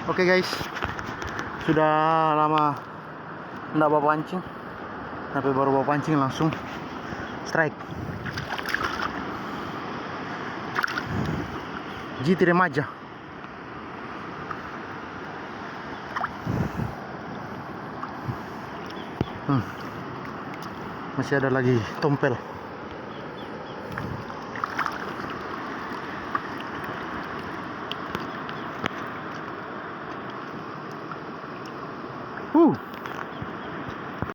Oke guys, sudah lama nggak bawa pancing, tapi baru bawa pancing langsung strike. GT remaja. Masih ada lagi tompel.